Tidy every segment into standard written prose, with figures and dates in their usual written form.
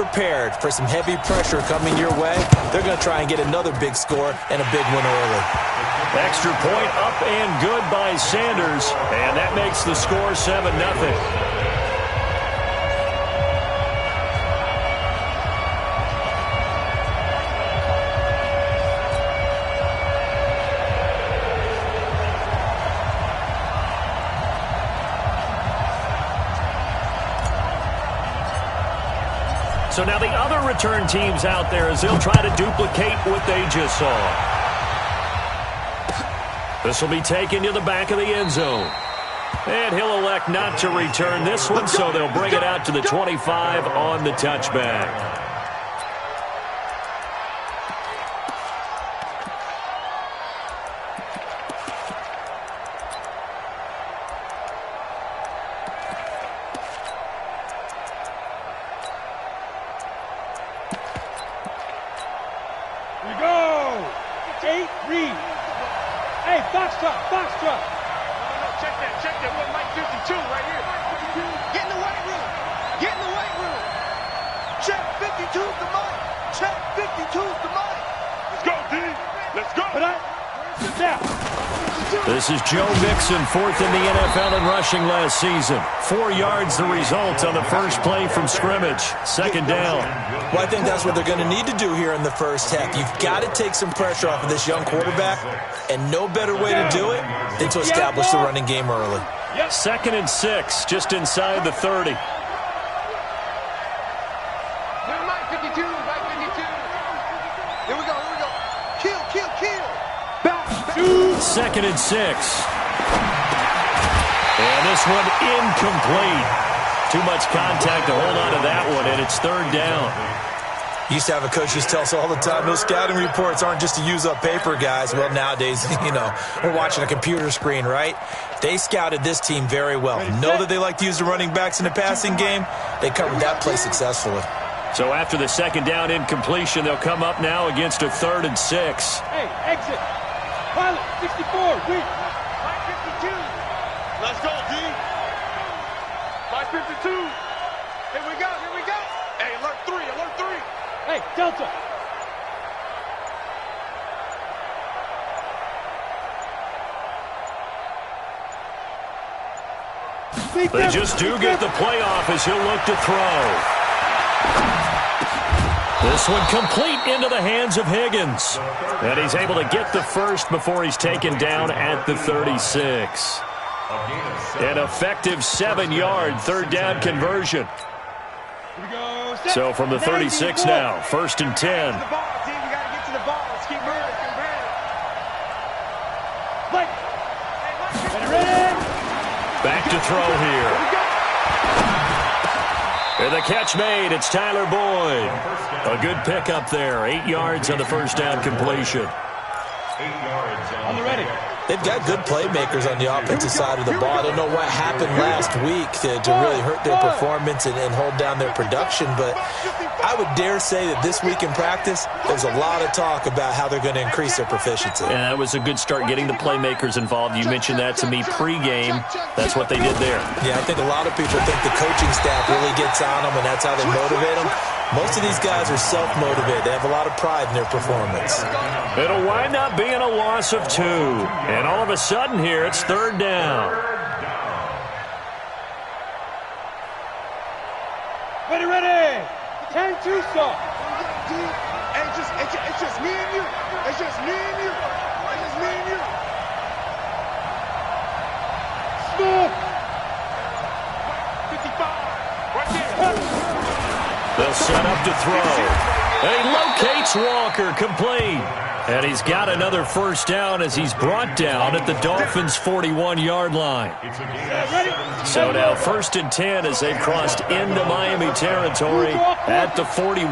prepared for some heavy pressure coming your way. They're going to try and get another big score and a big win early. Extra point up and good by Sanders, and that makes the score 7-0. So now the other return teams out there as they'll try to duplicate what they just saw. This will be taken to the back of the end zone. And he'll elect not to return this one, so they'll bring it out to the 25 on the touchback. This is Joe Mixon, fourth in the NFL in rushing last season. 4 yards the result on the first play from scrimmage. Second down. Well, I think that's what they're going to need to do here in the first half. You've got to take some pressure off of this young quarterback, and no better way to do it than to establish the running game early. 2nd and 6, just inside the 30. Second and 6. And this one incomplete. Too much contact to hold on to that one, and it's 3rd down. Used to have a coach just tell us all the time, those scouting reports aren't just to use up paper, guys. Well, nowadays, we're watching a computer screen, right? They scouted this team very well. Know that they like to use the running backs in the passing game. They covered that play successfully. So after the second down incompletion, they'll come up now against a 3rd and 6. Hey, exit. Pilot, 64, wait. 552. Let's go, D. 552. Here we go. Hey, alert 3. Hey, Delta. They just do get the playoff as he'll look to throw. This one complete into the hands of Higgins. And he's able to get the first before he's taken down at the 36. An effective 7-yard 3rd down conversion. So from the 36 now, 1st and 10. Back to throw here. And the catch made, it's Tyler Boyd. A good pickup there, 8 yards on the first down completion. 8 yards on the ready. They've got good playmakers on the offensive side of the ball. I don't know what happened last week to really hurt their performance and hold down their production, but I would dare say that this week in practice, there's a lot of talk about how they're going to increase their proficiency. Yeah, that was a good start getting the playmakers involved. You mentioned that to me pregame. That's what they did there. Yeah, I think a lot of people think the coaching staff really gets on them, and that's how they motivate them. Most of these guys are self-motivated. They have a lot of pride in their performance. It'll wind up being a loss of 2. And all of a sudden here, it's 3rd down. Ready. 10-2 stop. It's just me and you. It's just me and you. Smoke. 55. Right there. They'll set up to throw. And he locates Walker, complete. And he's got another first down as he's brought down at the Dolphins' 41-yard line. So now 1st and 10 as they've crossed into Miami territory at the 41.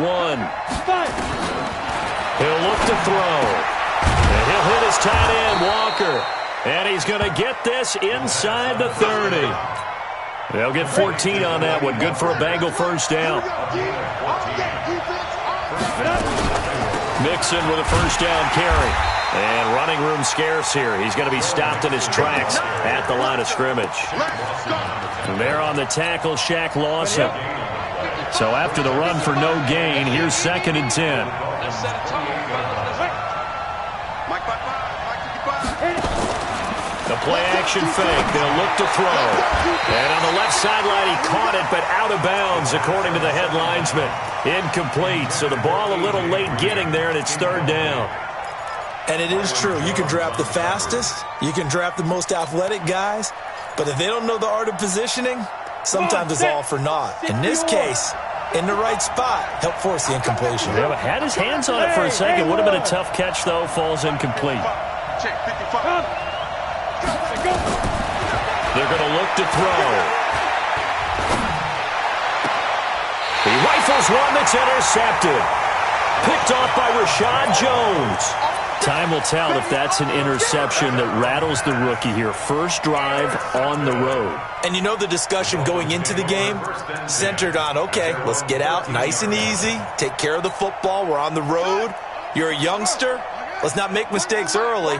He'll look to throw. And he'll hit his tight end, Walker. And he's going to get this inside the 30. They'll get 14 on that one. Good for a Bengal first down. Mixon with a first down carry. And running room scarce here. He's going to be stopped in his tracks at the line of scrimmage. And there on the tackle, Shaq Lawson. So after the run for no gain, here's 2nd and 10. The play-action fake. They'll look to throw. And on the left sideline, he caught it, but out of bounds, according to the head linesman. Incomplete. So the ball a little late getting there, and it's 3rd down. And it is true. You can draft the fastest. You can draft the most athletic guys. But if they don't know the art of positioning, sometimes it's all for naught. In this case, in the right spot, helped force the incompletion. Yeah, but had his hands on it for a second. Would have been a tough catch, though. Falls incomplete. They're going to look to throw. He rifles one that's intercepted. Picked off by Rashad Jones. Time will tell if that's an interception that rattles the rookie here. First drive on the road. And you know the discussion going into the game centered on, okay, let's get out nice and easy, take care of the football, we're on the road, you're a youngster, let's not make mistakes early.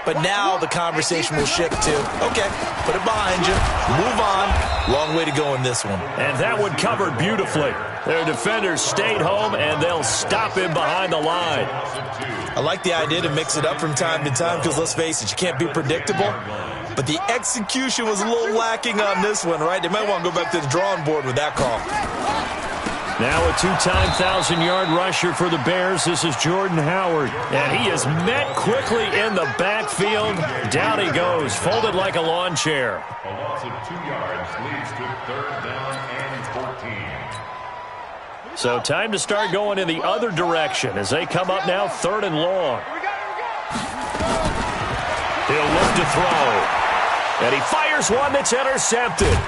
But now the conversation will shift to, okay, put it behind you, move on, long way to go in this one. And that one covered beautifully. Their defenders stayed home, and they'll stop him behind the line. I like the idea to mix it up from time to time because, let's face it, you can't be predictable. But the execution was a little lacking on this one, right? They might want to go back to the drawing board with that call. Now a 2-time 1,000-yard rusher for the Bears. This is Jordan Howard. And he is met quickly in the backfield. Down he goes, folded like a lawn chair. A loss of 2 yards leads to 3rd down and 14. So time to start going in the other direction as they come up now 3rd and long. He'll look to throw. And he fires one that's intercepted.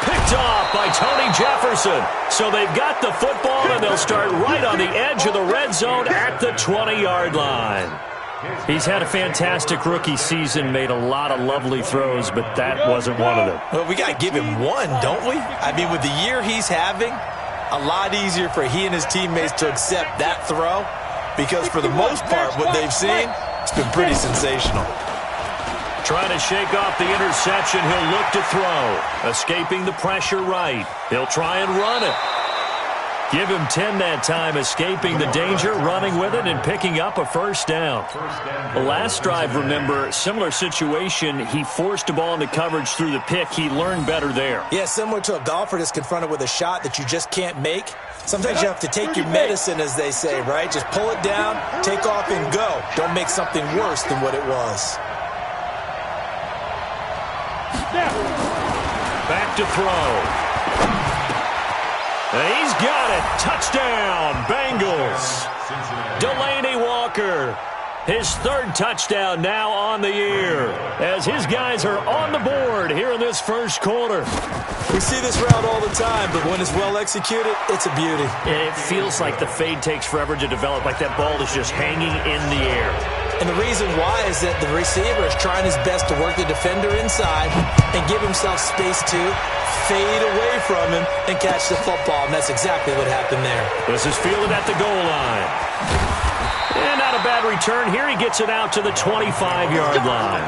Picked off by Tony Jefferson. So they've got the football, and they'll start right on the edge of the red zone at the 20-yard line. He's had a fantastic rookie season, made a lot of lovely throws, but that wasn't one of them. Well, we got to give him one, don't we? I mean, with the year he's having, a lot easier for he and his teammates to accept that throw because for the most part, what they've seen, it's been pretty sensational. Trying to shake off the interception, he'll look to throw. Escaping the pressure right. He'll try and run it. Give him 10 that time, escaping the danger, running with it, and picking up a 1st down. The last drive, remember, similar situation. He forced the ball into coverage through the pick. He learned better there. Yeah, similar to a golfer that's confronted with a shot that you just can't make. Sometimes you have to take your medicine, as they say, right? Just pull it down, take off, and go. Don't make something worse than what it was. Back to throw. And he's got it. Touchdown, Bengals. Delaney Walker, his 3rd touchdown now on the year as his guys are on the board here in this 1st quarter. We see this route all the time, but when it's well executed, it's a beauty. It feels like the fade takes forever to develop, like that ball is just hanging in the air. And the reason why is that the receiver is trying his best to work the defender inside and give himself space to fade away from him and catch the football. And that's exactly what happened there. This is fielded at the goal line. And not a bad return. Here he gets it out to the 25-yard line.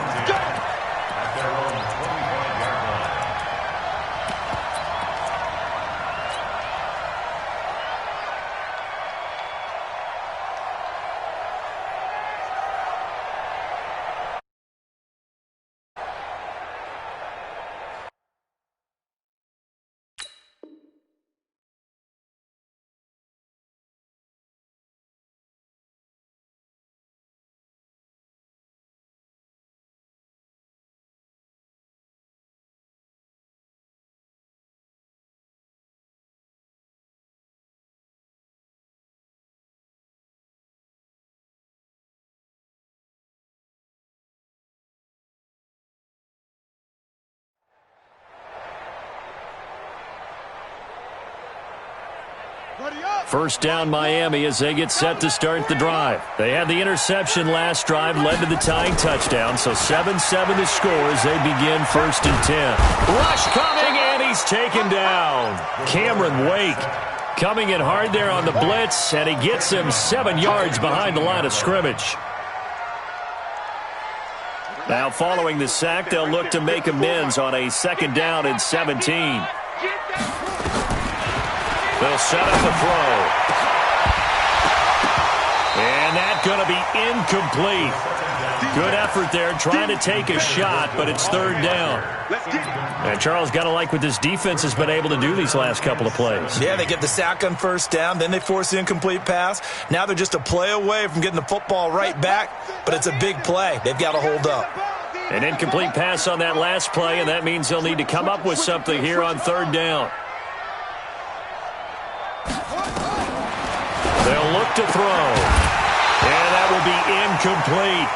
First down, Miami, as they get set to start the drive. They had the interception last drive, led to the tying touchdown, so 7-7 to score as they begin 1st and 10. Rush coming, and he's taken down. Cameron Wake coming in hard there on the blitz, and he gets him 7 yards behind the line of scrimmage. Now following the sack, they'll look to make amends on a 2nd down and 17. They'll set up the throw. And that's going to be incomplete. Good effort there trying to take a shot, but it's third down. And Charles, got to like what this defense has been able to do these last couple of plays. Yeah, they get the sack on first down, then they force the incomplete pass. Now they're just a play away from getting the football right back, but it's a big play. They've got to hold up. An incomplete pass on that last play, and that means they'll need to come up with something here on third down. They'll look to throw. And that will be incomplete.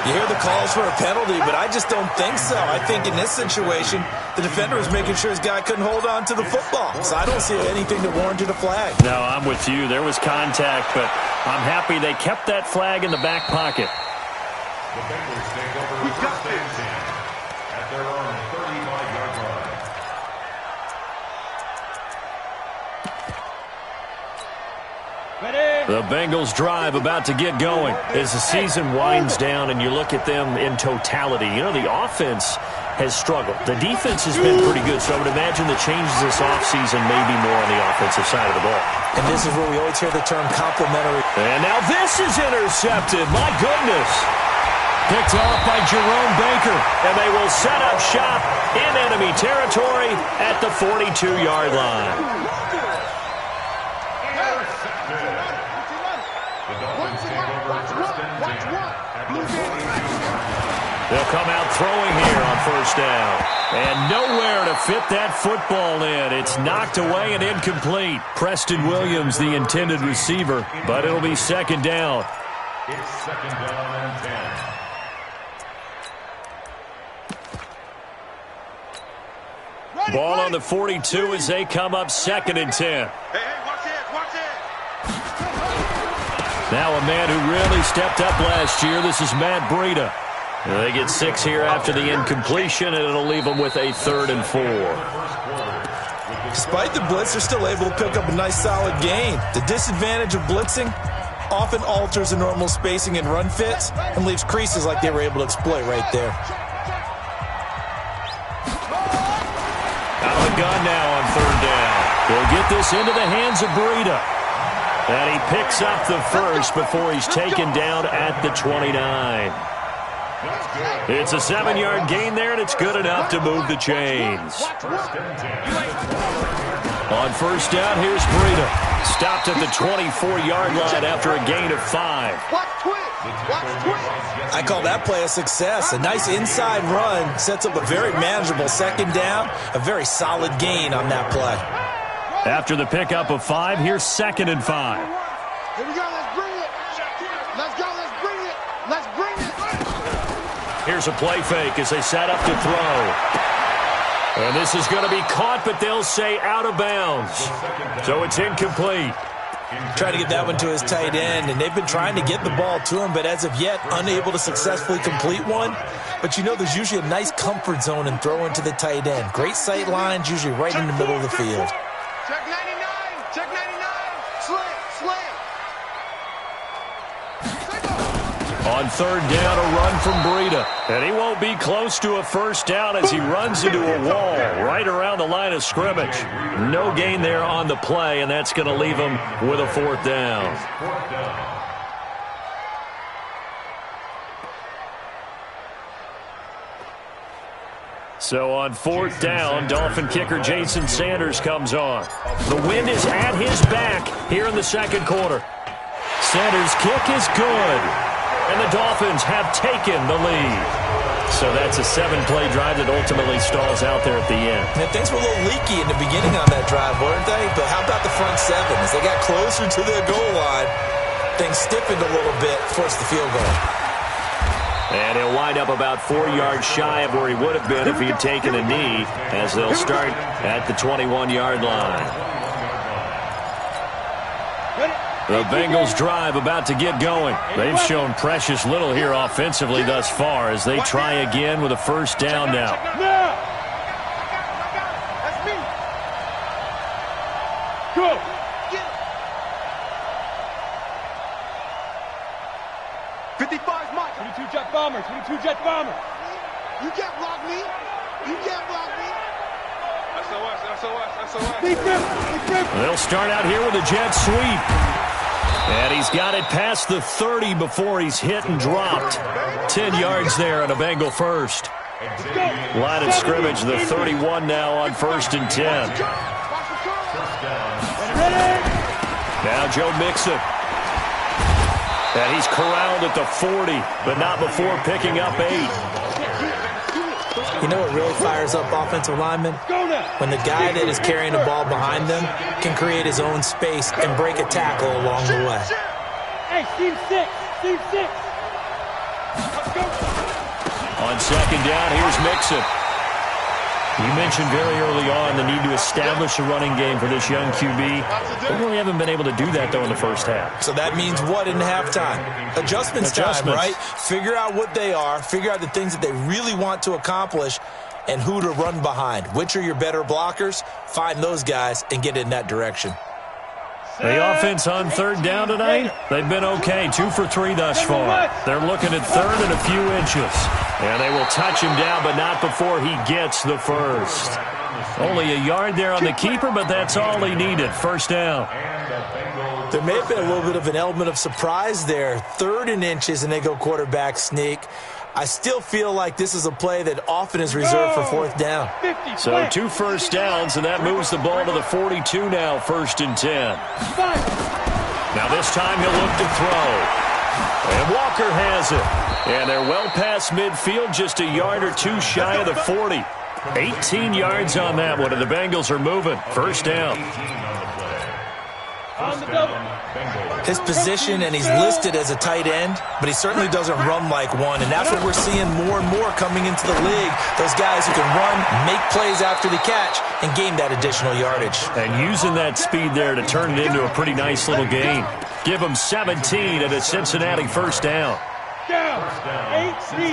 You hear the calls for a penalty, but I just don't think so. I think in this situation, the defender was making sure his guy couldn't hold on to the football. So I don't see anything that warranted a flag. No, I'm with you. There was contact, but I'm happy they kept that flag in the back pocket. The Bengals take over first and 10 at their own 35-yard line. The Bengals drive about to get going as the season winds down and you look at them in totality. You know, the offense has struggled. The defense has been pretty good, so I would imagine the changes this offseason may be more on the offensive side of the ball. And this is where we always hear the term complimentary. And now this is intercepted. My goodness. Picked off by Jerome Baker. And they will set up shop in enemy territory at the 42-yard line. They'll come out throwing here on first down. And nowhere to fit that football in. It's knocked away and incomplete. Preston Williams, the intended receiver, but it'll be second down. It's second down and 10. Ball on the 42 as they come up second and 10. Hey, watch it, watch it. Now a man who really stepped up last year. This is Matt Breida. They get 6 here after the incompletion, and it'll leave them with a 3rd and 4. Despite the blitz, they're still able to pick up a nice, solid gain. The disadvantage of blitzing often alters the normal spacing and run fits and leaves creases like they were able to exploit right there. Out of the gun now on third down. They'll get this into the hands of Breida. And he picks up the first before he's taken down at the 29. It's a 7-yard gain there, and it's good enough to move the chains. On first down, here's Breida. Stopped at the 24-yard line after a gain of 5. I call that play a success. A nice inside run sets up a very manageable second down, a very solid gain on that play. After the pickup of 5, here's 2nd and 5. Here we go, let's bring it. Let's go, let's bring it. Let's bring it. Here's a play fake as they set up to throw. And this is going to be caught, but they'll say out of bounds. So it's incomplete. Trying to get that one to his tight end, and they've been trying to get the ball to him, but as of yet, unable to successfully complete one. But you know there's usually a nice comfort zone in throwing to the tight end. Great sight lines, usually right in the middle of the field. Check 99, check 99. Slant. On third down, a run from Breida. And he won't be close to a first down as he runs into a wall right around the line of scrimmage. No gain there on the play, and that's going to leave him with a 4th down. So on 4th down, Dolphin kicker Jason Sanders comes on. The wind is at his back here in the second quarter. Sanders' kick is good. And the Dolphins have taken the lead. So that's a 7-play drive that ultimately stalls out there at the end. And things were a little leaky in the beginning on that drive, weren't they? But how about the front 7? As they got closer to their goal line, things stiffened a little bit, forced the field goal. And he'll wind up about 4 yards shy of where he would have been if he had taken a knee, as they'll start at the 21-yard line. The Bengals drive about to get going. They've shown precious little here offensively thus far as they try again with a first down now. That's me. Go. 55's mine. 22 jet bomber. 22 jet bomber. You can't block me. You can't block me. They'll start out here with a jet sweep. And he's got it past the 30 before he's hit and dropped. 10 yards there on a Bengal first. Line of scrimmage, the 31 now on 1st and 10. Now Joe Mixon. And he's corralled at the 40, but not before picking up 8. You know what really fires up offensive linemen? When the guy that is carrying the ball behind them can create his own space and break a tackle along the way. Hey, team 6. Team 6. Let's go. On 2nd down, here's Mixon. You mentioned very early on the need to establish a running game for this young QB. They really haven't been able to do that, though, in the first half. So that means what in halftime? Adjustments time, right? Figure out what they are, figure out the things that they really want to accomplish, and who to run behind. Which are your better blockers? Find those guys and get in that direction. The offense on 3rd down tonight, they've been okay. 2 for 3 thus far. They're looking at 3rd and a few inches. And they will touch him down, but not before he gets the first. Only a yard there on the keeper, but that's all he needed. 1st down. There may have been a little bit of an element of surprise there. 3rd and inches, and they go quarterback sneak. I still feel like this is a play that often is reserved for 4th down. So 2 first downs, and that moves the ball to the 42 now, 1st and 10. Now this time he'll look to throw. And Walker has it. And they're well past midfield, just a yard or 2 shy of the 40. 18 yards on that one, and the Bengals are moving. 1st down. His position, and he's listed as a tight end, but he certainly doesn't run like one, and that's what we're seeing more and more coming into the league. Those guys who can run, make plays after the catch, and gain that additional yardage. And using that speed there to turn it into a pretty nice little gain. Give him 17 at a Cincinnati 1st down. Down. 18.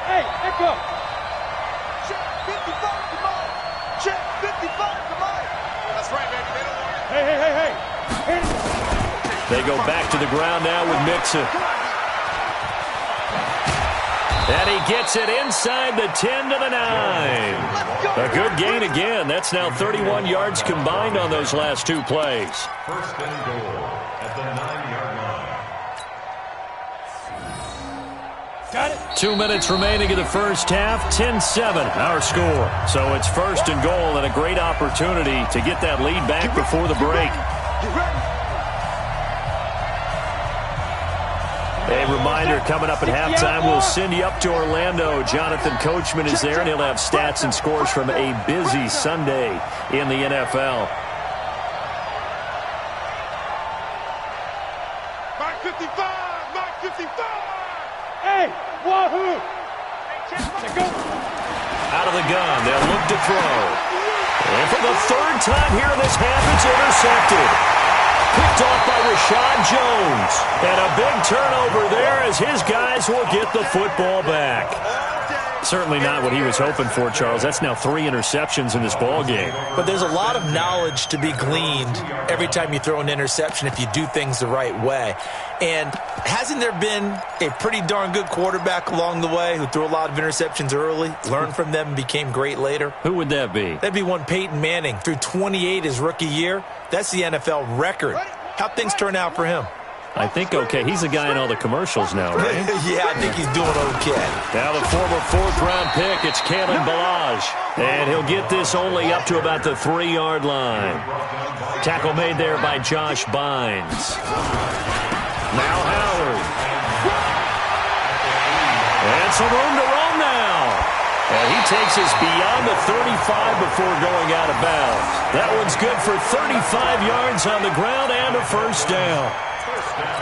Hey, echo. Check 55, come on. Check 55, come on. That's right, baby. They don't want it. Hey. They go back to the ground now with Mixon. And he gets it inside the 10 to the 9. A good gain again. That's now 31 yards combined on those last 2 plays. 1st and goal at the 9-yard line. Got it. 2 minutes remaining in the first half. 10-7 our score. So it's 1st and goal, and a great opportunity to get that lead back before the break. A reminder, coming up at halftime, we'll send you up to Orlando. Jonathan Coachman is there, and he'll have stats and scores from a busy Sunday in the NFL. Mark 55, Mark 55. Hey, wahoo. Go. Out of the gun, they'll look to throw. And for the 3rd time here in this half, it's intercepted. Picked off by Rashad Jones. And a big turnover there as his guys will get the football back. Certainly not what he was hoping for, Charles. That's now 3 interceptions in this ball game. But there's a lot of knowledge to be gleaned every time you throw an interception if you do things the right way. And hasn't there been a pretty darn good quarterback along the way who threw a lot of interceptions early, learned from them, and became great later? Who would that be? That'd be one Peyton Manning. Threw 28 his rookie year. That's the NFL record. How'd things turn out for him? I think okay. He's a guy in all the commercials now, right? Yeah, I think he's doing okay. Now the former 4th-round pick, it's Kalen Ballage. And he'll get this only up to about the 3-yard line. Tackle made there by Josh Bynes. Now Howard. And some room to roam now. And he takes us beyond the 35 before going out of bounds. That one's good for 35 yards on the ground and a 1st down.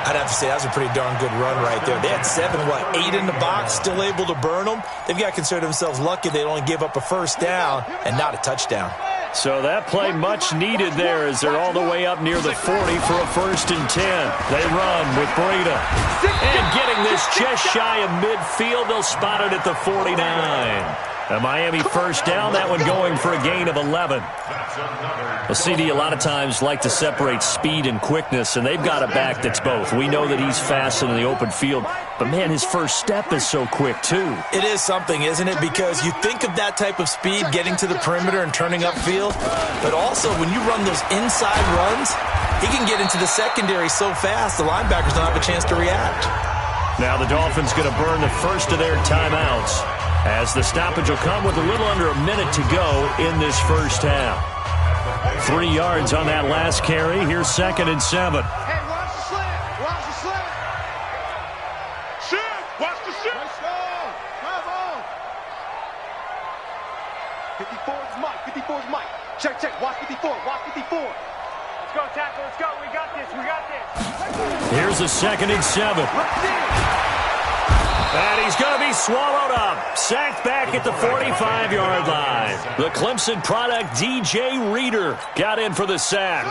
I'd have to say that was a pretty darn good run right there. They had 8 in the box, still able to burn them. They've got to consider themselves lucky they only give up a 1st down and not a touchdown. So that play much needed there as they're all the way up near the 40 for a 1st and 10. They run with Breida. And getting this just shy of midfield, they'll spot it at the 49. A Miami first down, that one going for a gain of 11. Well, CD, a lot of times like to separate speed and quickness, and they've got a back that's both. We know that he's fast in the open field, but, man, his first step is so quick, too. It is something, isn't it? Because you think of that type of speed, getting to the perimeter and turning upfield, but also when you run those inside runs, he can get into the secondary so fast, the linebackers don't have a chance to react. Now the Dolphins going to burn the first of their timeouts, as the stoppage will come with a little under a minute to go in this first half. 3 yards on that last carry. Here's 2nd and 7. Hey, watch the slant. Watch the slant. Shift. Watch the shift. Let's go. Come on. 54 is Mike. 54 is Mike. Check, check. Watch 54. Watch 54. Let's go, tackle. Let's go. We got this. We got this. Here's a 2nd and 7. And he's going to be swallowed up. Sacked back at the 45-yard line. The Clemson product, DJ Reader, got in for the sack.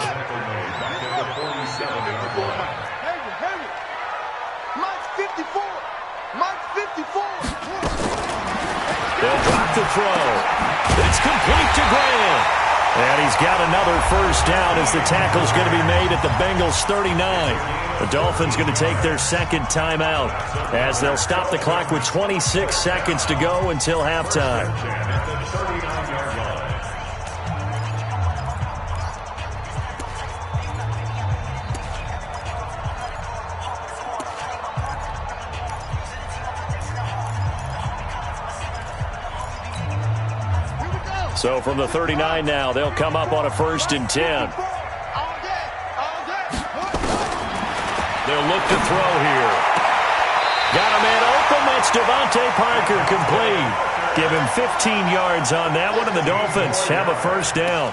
Mike's 54. Mike's 54. They'll drop the throw. It's complete to Graham. And he's got another first down as the tackle's going to be made at the Bengals 39. The Dolphins going to take their second timeout as they'll stop the clock with 26 seconds to go until halftime. So from the 39 now, they'll come up on a 1st and 10. They'll look to throw here. Got a man open. That's Devontae Parker, complete. Give him 15 yards on that one, and the Dolphins have a first down.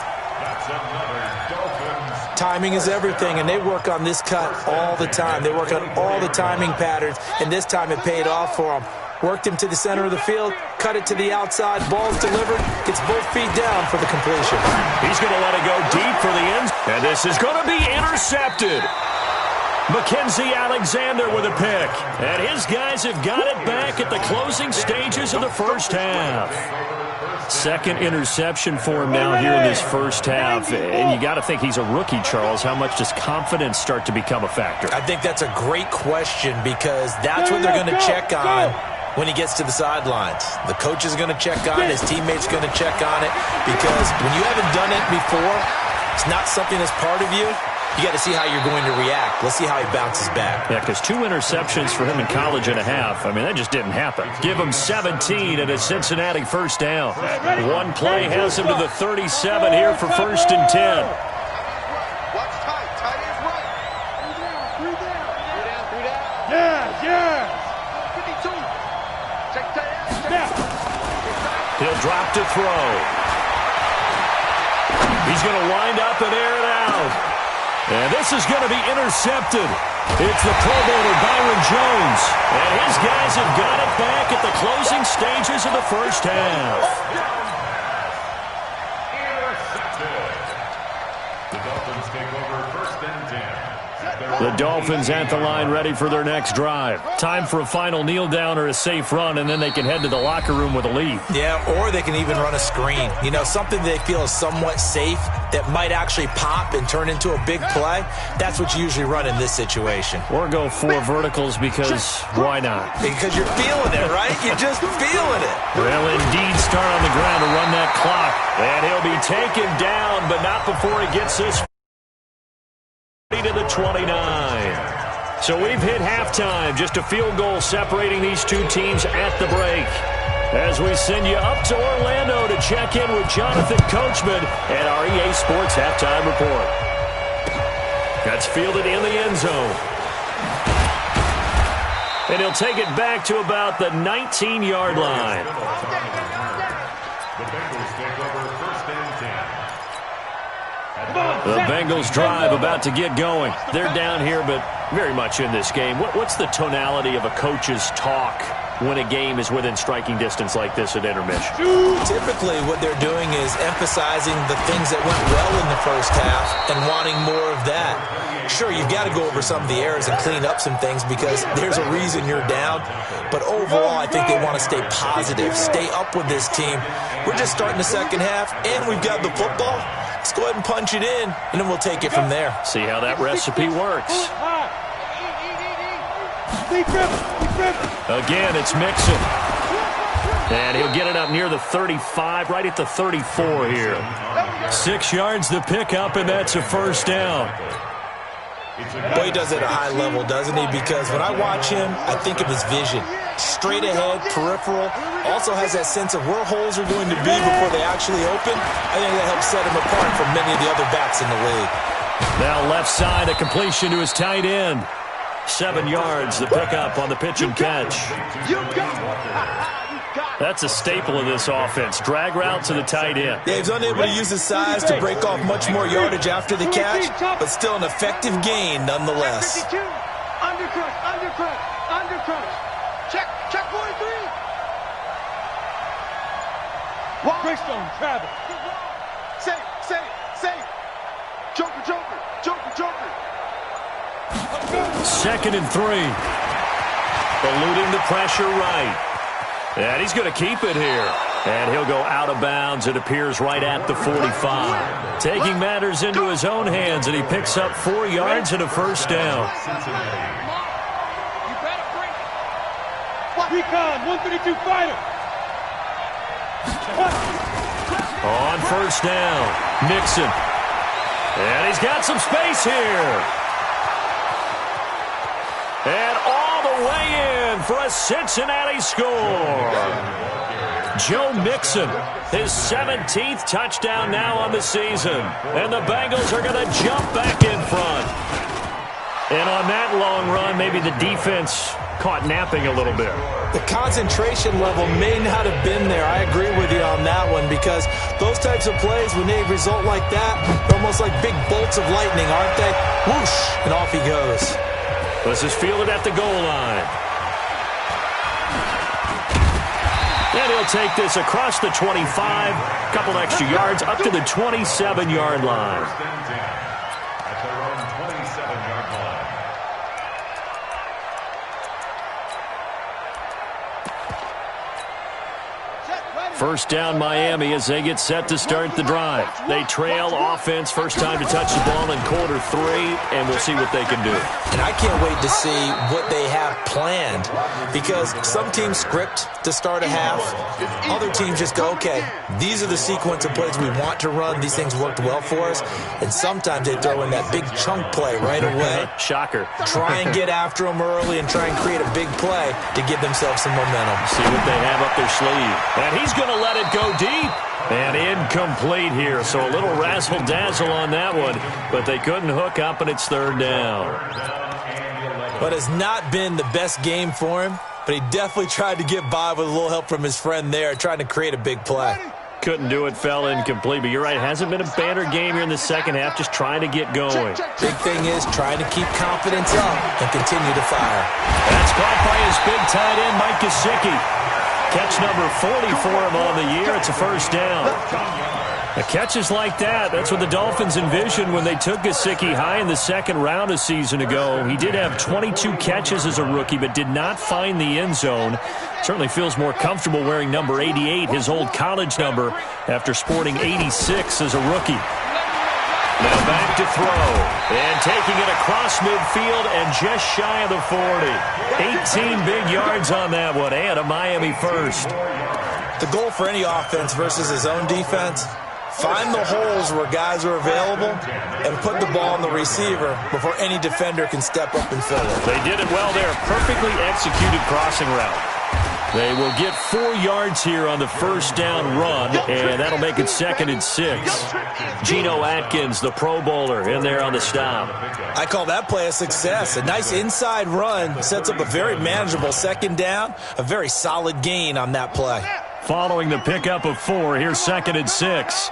Timing is everything, and they work on this cut all the time. They work on all the timing patterns, and this time it paid off for them. Worked him to the center of the field, cut it to the outside, ball's delivered, gets both feet down for the completion. He's going to let it go deep for the end, and this is going to be intercepted. Mackenzie Alexander with a pick, and his guys have got it back at the closing stages of the first half. Second interception for him now here in this first half, and you got to think he's a rookie, Charles. How much does confidence start to become a factor? I think that's a great question because that's what they're going to check on when he gets to the sidelines. The coach is going to check on it. His teammates are going to check on it because when you haven't done it before, it's not something that's part of you. You got to see how you're going to react. Let's see how he bounces back. Yeah, because 2 interceptions for him in college and a half. I mean, that just didn't happen. Give him 17 and a Cincinnati first down. One play has him to the 37 here for 1st and 10. Watch tight. Tight is right. 3 down. 3 down. 3 down. Yeah, yeah. 52. Check tight end. He'll drop to throw. He's going to wind up and air it out. And this is going to be intercepted. It's the Pro Bowler Byron Jones. And his guys have got it back at the closing stages of the first half. The Dolphins take over 1st and 10. The Dolphins at the line ready for their next drive. Time for a final kneel down or a safe run, and then they can head to the locker room with a lead. Yeah, or they can even run a screen. You know, something they feel is somewhat safe that might actually pop and turn into a big play. That's what you usually run in this situation. Or go 4 verticals because why not? Because you're feeling it, right? You're just feeling it. Well, indeed, start on the ground to run that clock. And he'll be taken down, but not before he gets this to the 29. So we've hit halftime. Just a field goal separating these two teams at the break. As we send you up to Orlando to check in with Jonathan Coachman and our EA Sports Halftime Report. That's fielded in the end zone. And he'll take it back to about the 19-yard line. The Bengals take over 1st and 10. The Bengals drive about to get going. They're down here, but very much in this game. What's the tonality of a coach's talk when a game is within striking distance like this at intermission? Typically, what they're doing is emphasizing the things that went well in the first half and wanting more of that. Sure, you've got to go over some of the errors and clean up some things because there's a reason you're down. But overall, I think they want to stay positive, stay up with this team. We're just starting the second half, and we've got the football. Let's go ahead and punch it in, and then we'll take it from there. See how that recipe works. Again, it's Mixon. And he'll get it up near the 35, right at the 34 here. 6 yards the pickup, and that's a first down. Boy, he does it at a high level, doesn't he? Because when I watch him, I think of his vision. Straight ahead, peripheral. Also has that sense of where holes are going to be before they actually open. I think that helps set him apart from many of the other backs in the league. Now left side, a completion to his tight end. 7 yards, the pickup on the pitch and catch. That's a staple of this offense. Drag route to the tight end. Yeah, he's unable to use his size to break off much more yardage after the catch, but still an effective gain nonetheless. Undercrush. Check 43. Greystone, travel. Safe. Joker. 2nd and 3. Eluding the pressure right. And he's going to keep it here. And he'll go out of bounds, it appears, right at the 45. Taking matters into his own hands, and he picks up 4 yards and a first down. Recon, 132 fighter. On first down, Mixon. And he's got some space here. And all the way in for a Cincinnati score. Joe Mixon, his 17th touchdown now on the season. And the Bengals are going to jump back in front. And on that long run, maybe the defense caught napping a little bit. The concentration level may not have been there. I agree with you on that one because those types of plays, when they result like that, they're almost like big bolts of lightning, aren't they? Whoosh, and off he goes. This is fielded at the goal line. And he'll take this across the 25, a couple extra yards, up to the 27-yard line. At their own 27-yard line. First down Miami as they get set to start the drive. They trail offense, first time to touch the ball in quarter 3, and we'll see what they can do. And I can't wait to see what they have planned because some teams script to start a half. Other teams just go, okay, these are the sequence of plays we want to run. These things worked well for us. And sometimes they throw in that big chunk play right away. Shocker. Try and get after them early and try and create a big play to give themselves some momentum. See what they have up their sleeve. And he's going to let it go deep. And incomplete here, so a little razzle-dazzle on that one, but they couldn't hook up, and it's third down. But it's not been the best game for him, but he definitely tried to get by with a little help from his friend there, trying to create a big play. Couldn't do it, fell incomplete, but you're right, it hasn't been a banner game here in the second half, just trying to get going. Big thing is trying to keep confidence up and continue to fire. That's caught by his big tight end, Mike Gesicki. Catch number 40 for him on the year. It's a first down. Catches like that, that's what the Dolphins envisioned when they took Gesicki high in the second round a season ago. He did have 22 catches as a rookie, but did not find the end zone. Certainly feels more comfortable wearing number 88, his old college number, after sporting 86 as a rookie. Now back to throw, and taking it across midfield and just shy of the 40. 18 big yards on that one, and a Miami first. The goal for any offense versus his own defense, find the holes where guys are available and put the ball on the receiver before any defender can step up and fill it. They did it well there, perfectly executed crossing route. They will get 4 yards here on the first down run, and that'll make it 2nd and 6. Geno Atkins, the Pro Bowler, in there on the stop. I call that play a success. A nice inside run sets up a very manageable second down, a very solid gain on that play. Following the pickup of 4, here's 2nd and 6.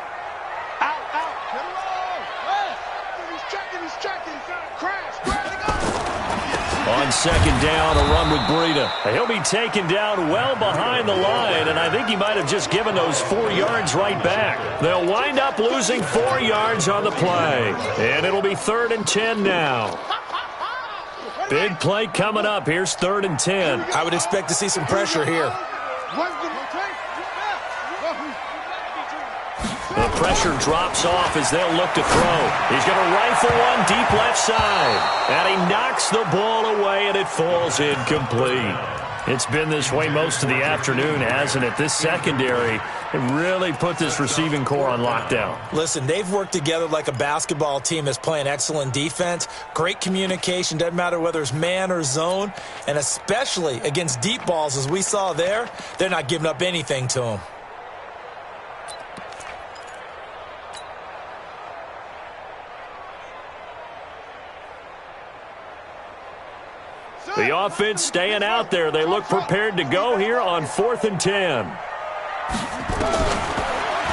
On second down, a run with Breida. He'll be taken down well behind the line, and I think he might have just given those 4 yards right back. They'll wind up losing 4 yards on the play, and it'll be 3rd and 10 now. Big play coming up. Here's 3rd and 10. I would expect to see some pressure here. The pressure drops off as they'll look to throw. He's going to rifle one deep left side. And he knocks the ball away, and it falls incomplete. It's been this way most of the afternoon, hasn't it? This secondary really put this receiving core on lockdown. Listen, they've worked together like a basketball team that's playing excellent defense. Great communication, doesn't matter whether it's man or zone. And especially against deep balls, as we saw there, they're not giving up anything to them. The offense staying out there. They look prepared to go here on 4th and 10.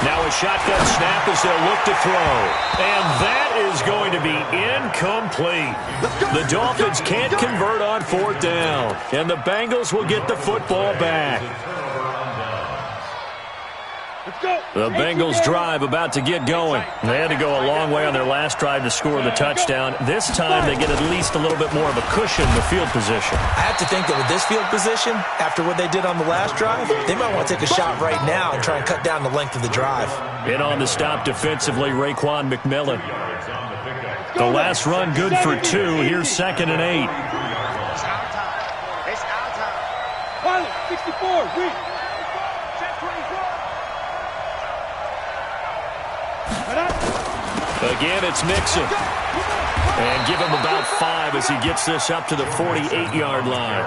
Now a shotgun snap as they'll look to throw. And that is going to be incomplete. The Dolphins can't convert on 4th down. And the Bengals will get the football back. The Bengals drive about to get going. They had to go a long way on their last drive to score the touchdown. This time they get at least a little bit more of a cushion in the field position. I have to think that with this field position, after what they did on the last drive, they might want to take a shot right now and try and cut down the length of the drive. In on the stop defensively, Raekwon McMillan. The last run good for 2. Here's 2nd and 8. It's our time. It's our time. Pilot, 64, read. Again, it's Mixon. And give him about 5 as he gets this up to the 48-yard line.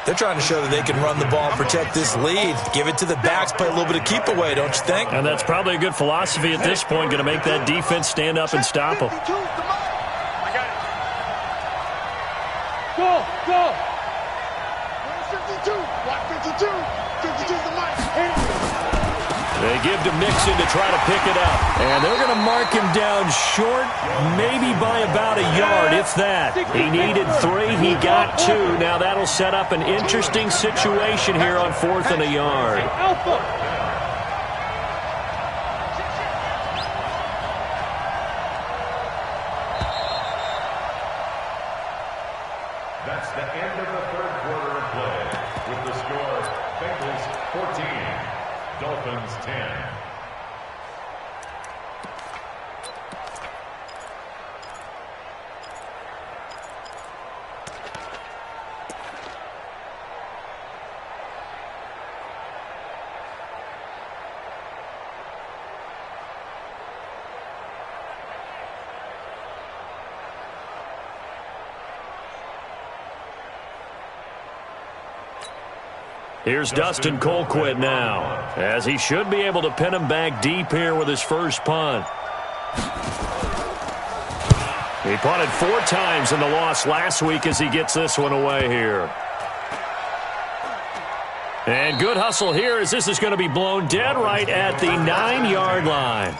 They're trying to show that they can run the ball and protect this lead. Give it to the backs, play a little bit of keep away, don't you think? And that's probably a good philosophy at this point, going to make that defense stand up and stop them. I got it. Go, go. 52. Watch 52. 52's the mic. They give to Mixon to try to pick it up. And they're going to mark him down short, maybe by about a yard, if that. He needed 3. He got 2. Now that'll set up an interesting situation here on 4th and a yard. Alpha. That's the end of the 3rd quarter of play. With the score, Bengals 14, Dolphins 10. Here's Dustin Colquitt now, as he should be able to pin him back deep here with his first punt. He punted 4 times in the loss last week as he gets this one away here. And good hustle here as this is going to be blown dead right at the 9-yard line.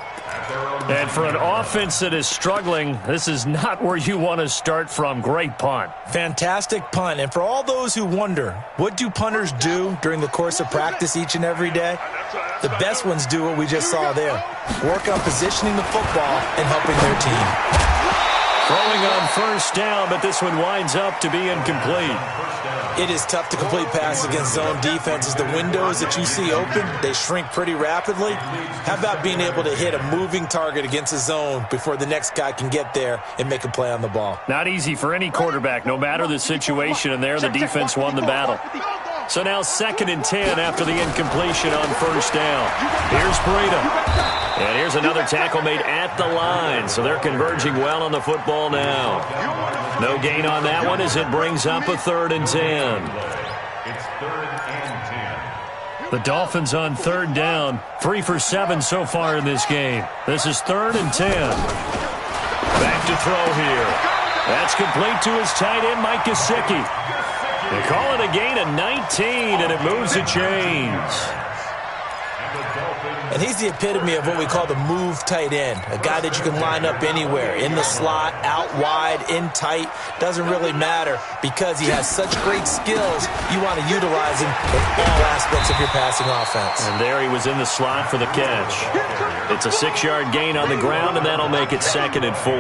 And for an offense that is struggling, this is not where you want to start from. Great punt. Fantastic punt. And for all those who wonder, what do punters do during the course of practice each and every day? The best ones do what we just saw there. Work on positioning the football and helping their team. Throwing on first down, but this one winds up to be incomplete. It is tough to complete passes against zone defenses. The windows that you see open, they shrink pretty rapidly. How about being able to hit a moving target against a zone before the next guy can get there and make a play on the ball? Not easy for any quarterback, no matter the situation, and there the defense won the battle. So now 2nd and 10 after the incompletion on first down. Here's Breida. And here's another tackle made at the line, so they're converging well on the football now. No gain on that one as it brings up a 3rd and 10. It's 3rd and 10. The Dolphins on 3rd down, 3 for 7 so far in this game. This is 3rd and 10. Back to throw here. That's complete to his tight end, Mike Gesicki. They call it a gain of 19, and it moves the chains. And the Dolphins And he's the epitome of what we call the move tight end, a guy that you can line up anywhere, in the slot, out wide, in tight, doesn't really matter because he has such great skills. You want to utilize him in all aspects of your passing offense. And there he was in the slot for the catch. It's a 6-yard gain on the ground, and that'll make it 2nd and 4.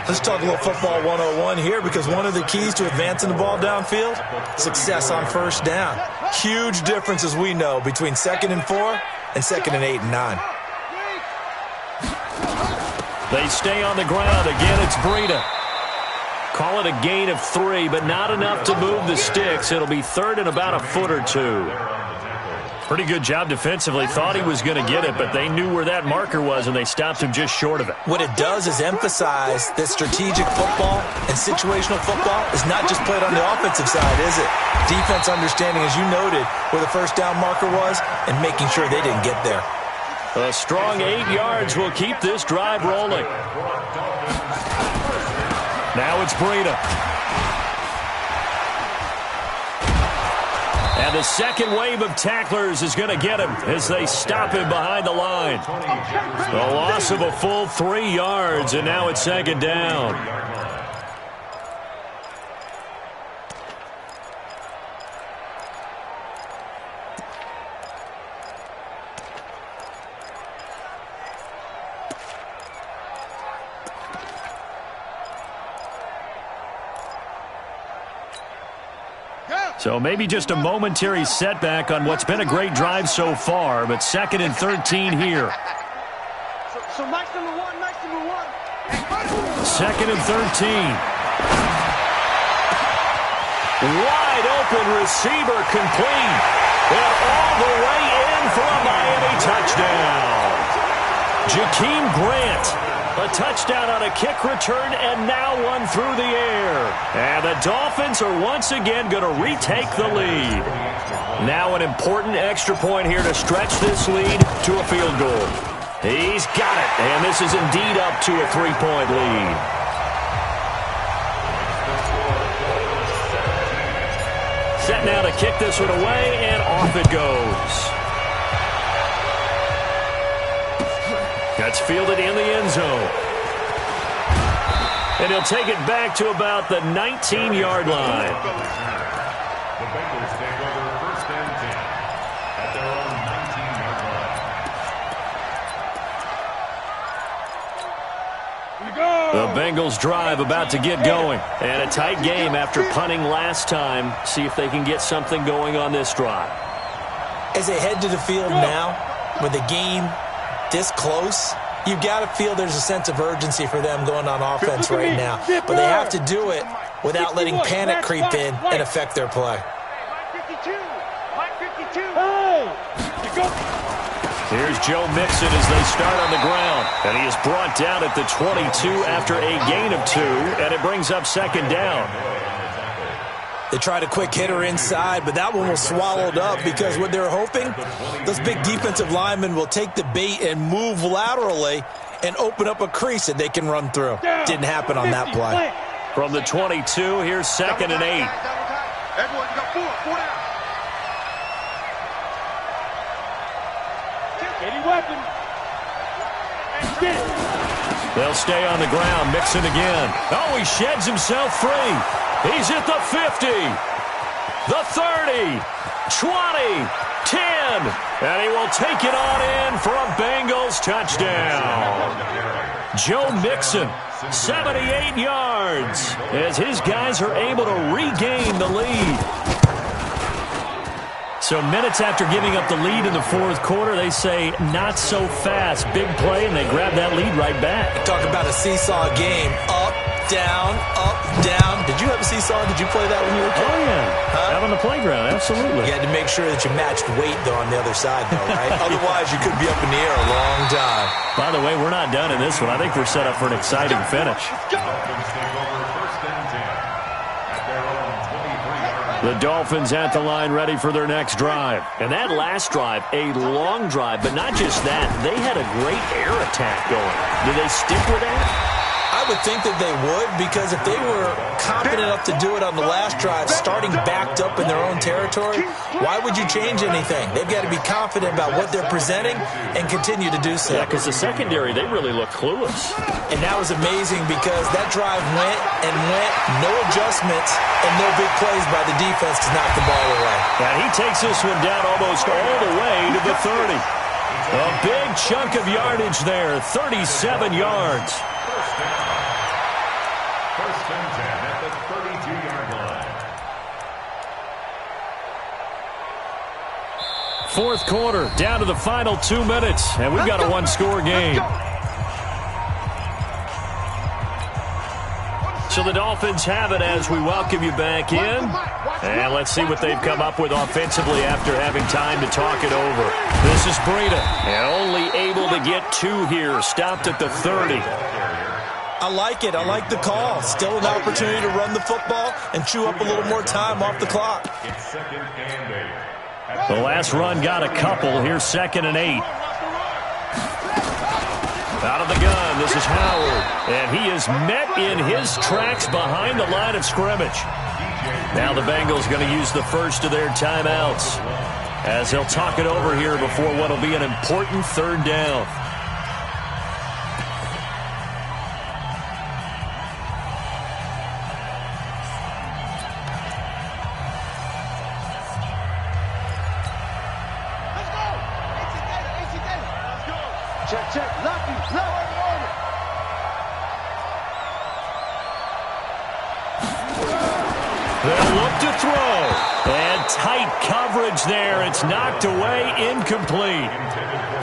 Let's talk a little football 101 here, because one of the keys to advancing the ball downfield, success on first down. Huge difference, as we know, between 2nd and 4 and 2nd and 8 and 9. They stay on the ground. Again, it's Breida. Call it a gain of 3, but not enough to move the sticks. It'll be 3rd and about a foot or 2. Pretty good job defensively. Thought he was going to get it, but they knew where that marker was, and they stopped him just short of it. What it does is emphasize that strategic football and situational football is not just played on the offensive side, is it? Defense understanding, as you noted, where the first down marker was and making sure they didn't get there. A strong 8 yards will keep this drive rolling. Now it's Breida. And the second wave of tacklers is going to get him as they stop him behind the line. A loss of a full 3 yards, and now it's 2nd down. So maybe just a momentary setback on what's been a great drive so far, but 2nd and 13 here. So nice number one. 2nd and 13. Wide open receiver complete. And all the way in for a Miami touchdown. Jakeem Grant. A touchdown on a kick return, and now one through the air. And the Dolphins are once again going to retake the lead. Now an important extra point here to stretch this lead to a field goal. He's got it, and this is indeed up to a 3-point lead. Set now to kick this one away, and off it goes. That's fielded in the end zone. And he'll take it back to about the 19-yard line. The Bengals take over 1st and 10 at their own 19-yard line. The Bengals drive about to get going. And a tight game after punting last time. See if they can get something going on this drive. As they head to the field now, with the game this close, you've got to feel there's a sense of urgency for them going on offense right now. But they have to do it without letting panic creep in and affect their play. Here's Joe Mixon as they start on the ground. And he is brought down at the 22 after a gain of 2, and it brings up 2nd down. They tried a quick hitter inside, but that one was swallowed up because what they're hoping, those big defensive linemen will take the bait and move laterally and open up a crease that they can run through. Didn't happen on that play. From the 22, here's 2nd and 8. Everyone, you got 4 down. Any weapon. They'll stay on the ground. Mixon again. Oh, he sheds himself free. He's at the 50, the 30, 20, 10, and he will take it on in for a Bengals touchdown. Joe Mixon, 78 yards, as his guys are able to regain the lead. So minutes after giving up the lead in the 4th quarter, they say not so fast. Big play, and they grab that lead right back. Talk about a seesaw game. Up, down, up, down. Did you have a seesaw? Did you play that when you were a kid? Oh, yeah. Out on the playground, absolutely. You had to make sure that you matched weight, though, on the other side, though, right? Otherwise, you could be up in the air a long time. By the way, we're not done in this one. I think we're set up for an exciting finish. The Dolphins at the line ready for their next drive. And that last drive, a long drive, but not just that. They had a great air attack going. Do they stick with that? I would think that they would, because if they were confident enough to do it on the last drive, starting backed up in their own territory, why would you change anything? They've got to be confident about what they're presenting and continue to do so. Yeah, because the secondary, they really look clueless. And that was amazing because that drive went and went, no adjustments, and no big plays by the defense to knock the ball away. And he takes this one down almost all the way to the 30. A big chunk of yardage there, 37 yards. First and 10 at the 32-yard line. Fourth quarter, down to the final 2 minutes, and we've got a one-score game. So the Dolphins have it as we welcome you back in. And let's see what they've come up with offensively after having time to talk it over. This is Breida, and only able to get 2 here, stopped at the 30. I like it. I like the call. Still an opportunity to run the football and chew up a little more time off the clock. It's second and 8. The last run got a couple. Here's second and 8. Out of the gun, this is Howard. And he is met in his tracks behind the line of scrimmage. Now the Bengals going to use the first of their timeouts as they'll talk it over here before what will be an important third down. Check. Lucky. They'll look to throw. And tight coverage there. It's knocked away, incomplete.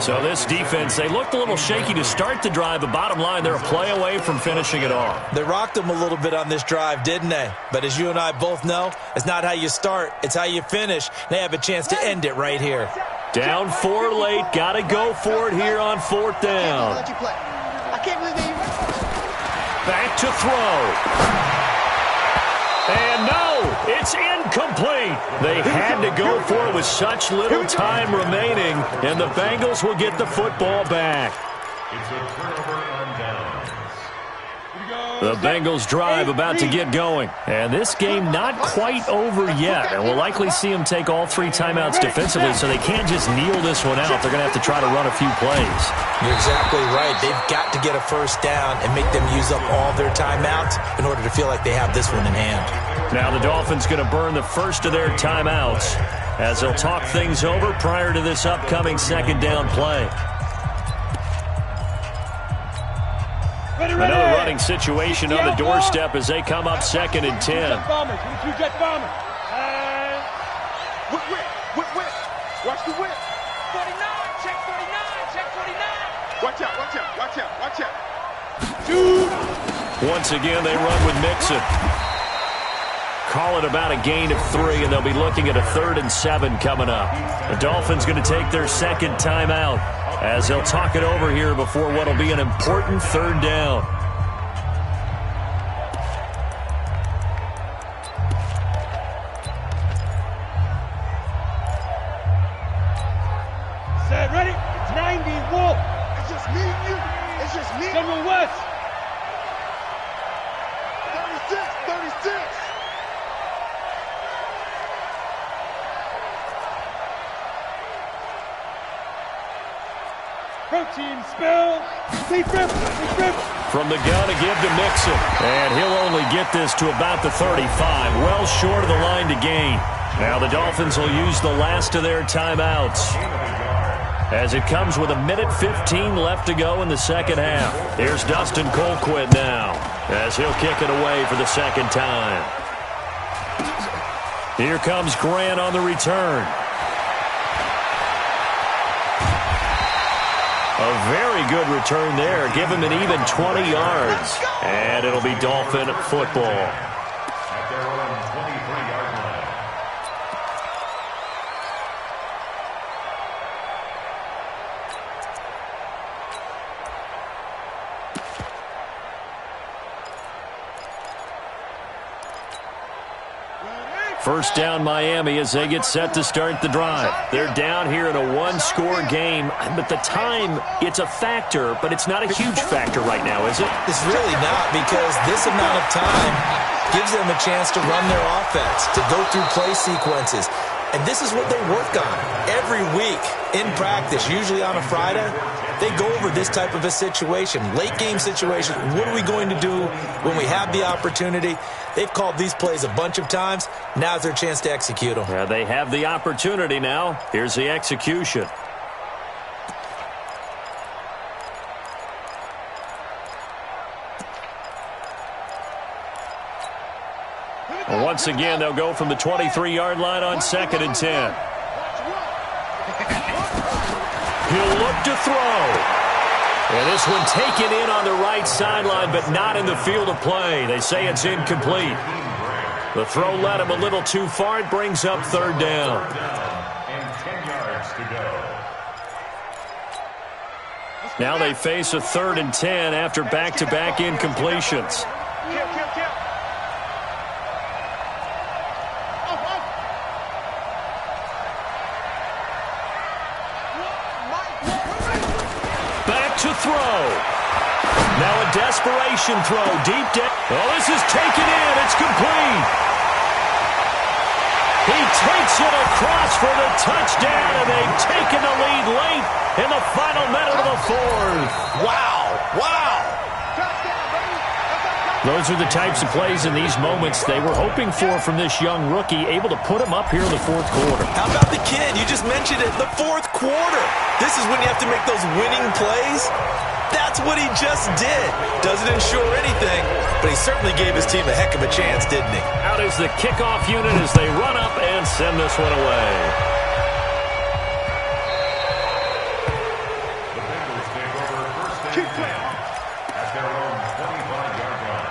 So this defense, they looked a little shaky to start the drive, but bottom line, they're a play away from finishing it off. They rocked them a little bit on this drive, didn't they? But as you and I both know, it's not how you start, it's how you finish. They have a chance to end it right here. Down 4 late, got to go for it here on 4th down. I can't believe they... Back to throw. And no, it's incomplete. They had to go for it with such little time remaining, and the Bengals will get the football back. It's a turnover on downs. The Bengals drive about to get going. And this game not quite over yet. And we'll likely see them take all 3 timeouts defensively, so they can't just kneel this one out. They're going to have to try to run a few plays. You're exactly right. They've got to get a first down and make them use up all their timeouts in order to feel like they have this one in hand. Now the Dolphins going to burn the first of their timeouts as they'll talk things over prior to this upcoming second down play. Another running situation on the doorstep as they come up second and 10. Jet bombers. Whip. Watch the whip. 49, check 49. Watch out. Shoot. Once again, they run with Mixon. Call it about a gain of 3, and they'll be looking at a 3rd and 7 coming up. The Dolphins going to take their second timeout as they'll talk it over here before what will be an important third down. Set, ready? 90, Wolf. It's just me and you. It's just me. General West. 36. Protein spill. Deep rip. From the gun to give to Mixon. And he'll only get this to about the 35. Well short of the line to gain. Now the Dolphins will use the last of their timeouts as it comes with 1:15 left to go in the second half. Here's Dustin Colquitt now as he'll kick it away for the second time. Here comes Grant on the return. A very good return there. Give him an even 20 yards. And it'll be Dolphin football. At their own 23-yard line. First down Miami as they get set to start the drive. They're down here in a one-score game, but the time, it's a factor, but it's not a huge factor right now, is it? It's really not, because this amount of time gives them a chance to run their offense, to go through play sequences. And this is what they work on every week in practice, usually on a Friday. They go over this type of a situation, late game situation. What are we going to do when we have the opportunity? They've called these plays a bunch of times. Now's their chance to execute them. Yeah, they have the opportunity now. Here's the execution. Well, once again, they'll go from the 23-yard line on 2nd and 10. He'll look to throw. And this one taken in on the right sideline, but not in the field of play. They say it's incomplete. The throw led him a little too far. It brings up 3rd down. And 10 yards to go. Now they face a 3rd and 10 after back-to-back incompletions. To throw. Now a desperation throw deep down. Oh, this is taken in. It's complete. He takes it across for the touchdown, and they've taken the lead late in the final minute of the 4th. Wow. Wow. Those are the types of plays in these moments they were hoping for from this young rookie, able to put him up here in the 4th quarter. How about the kid? You just mentioned it, the 4th quarter. This is when you have to make those winning plays. That's what he just did. Doesn't ensure anything, but he certainly gave his team a heck of a chance, didn't he? Out is the kickoff unit as they run up and send this one away. The Bengals take over 1st and 10 at their own 25-yard line.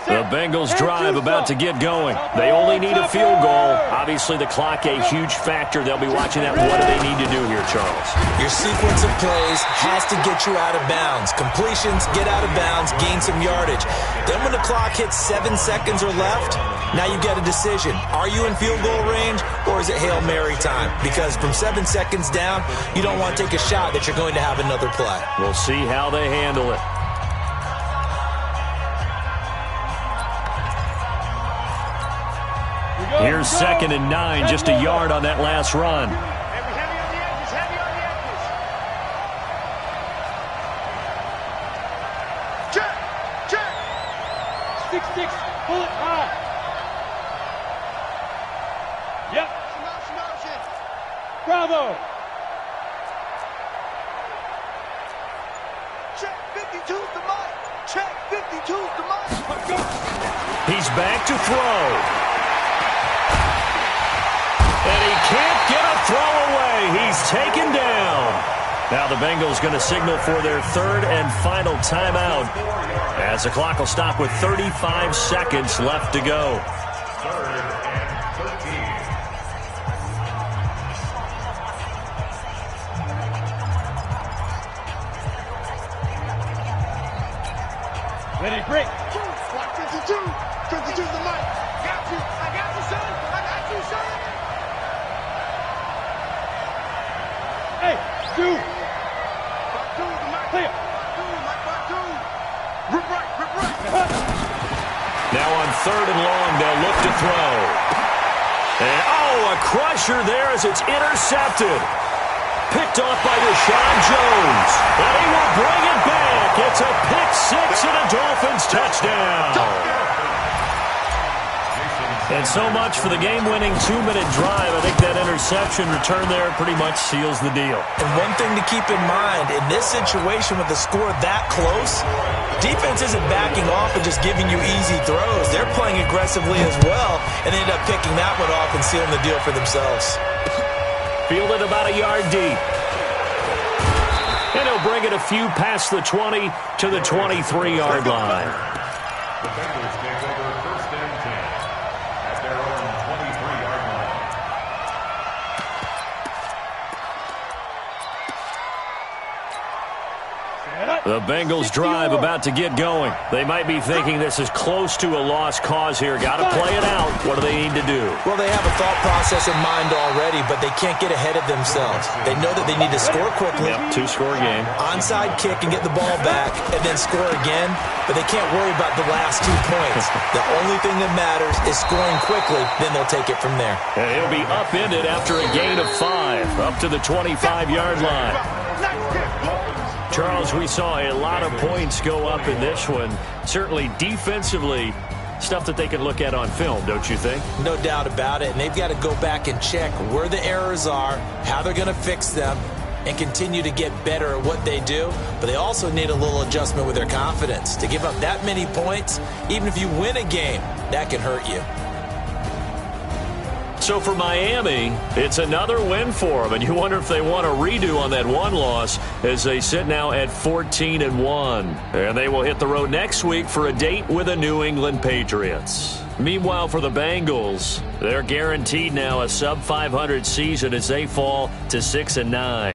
The Bengals drive about to get going. They only need a field goal. Obviously, the clock a huge factor. They'll be watching that. What do they need to do here, Charles? Your sequence of plays has to get you out of bounds. Completions, get out of bounds, gain some yardage. Then when the clock hits 7 seconds or left, now you get a decision. Are you in field goal range, or is it Hail Mary time? Because from 7 seconds down, you don't want to take a shot that you're going to have another play. We'll see how they handle it. Here's 2nd and 9, just a yard on that last run. Heavy on the edges, heavy on the edges. Check, check. 6-6, pull it high. Yep. Motion. Bravo. Check 52's the mic. Check 52's the mic. He's back to throw. And he can't get a throw away. He's taken down. Now the Bengals going to signal for their 3rd and final timeout as the clock will stop with 35 seconds left to go. 3rd and 13. Ready, break. Watch 52. 52's the mic. Got you. I got you, son. I got you, son. Hey, dude. Clear. Rip right. Now on 3rd and long, they'll look to throw. And, oh, a crusher there as it's intercepted. Picked off by Deshaun Jones. And he will bring it back. It's a pick 6 and a Dolphins touchdown. And so much for the game-winning 2-minute drive. I think that interception return there pretty much seals the deal. And one thing to keep in mind, in this situation with the score that close, defense isn't backing off and just giving you easy throws. They're playing aggressively as well, and they end up picking that one off and sealing the deal for themselves. Fielded about a yard deep. And he'll bring it a few past the 20 to the 23-yard line. The Bengals take over 1st and 10 at their own 23-yard The Bengals drive about to get going. They might be thinking this is close to a lost cause here. Got to play it out. What do they need to do? Well, they have a thought process in mind already, but they can't get ahead of themselves. They know that they need to score quickly. Yep, two-score game. Onside kick and get the ball back and then score again, but they can't worry about the last 2 points. The only thing that matters is scoring quickly, then they'll take it from there. And he'll be upended after a gain of 5, up to the 25-yard line. Charles, we saw a lot of points go up in this one. Certainly defensively, stuff that they can look at on film, don't you think? No doubt about it, and they've got to go back and check where the errors are, how they're going to fix them, and continue to get better at what they do. But they also need a little adjustment with their confidence. To give up that many points, even if you win a game, that can hurt you. So for Miami, it's another win for them, and you wonder if they want a redo on that one loss as they sit now at 14-1. And they will hit the road next week for a date with the New England Patriots. Meanwhile, for the Bengals, they're guaranteed now a sub-500 season as they fall to 6-9.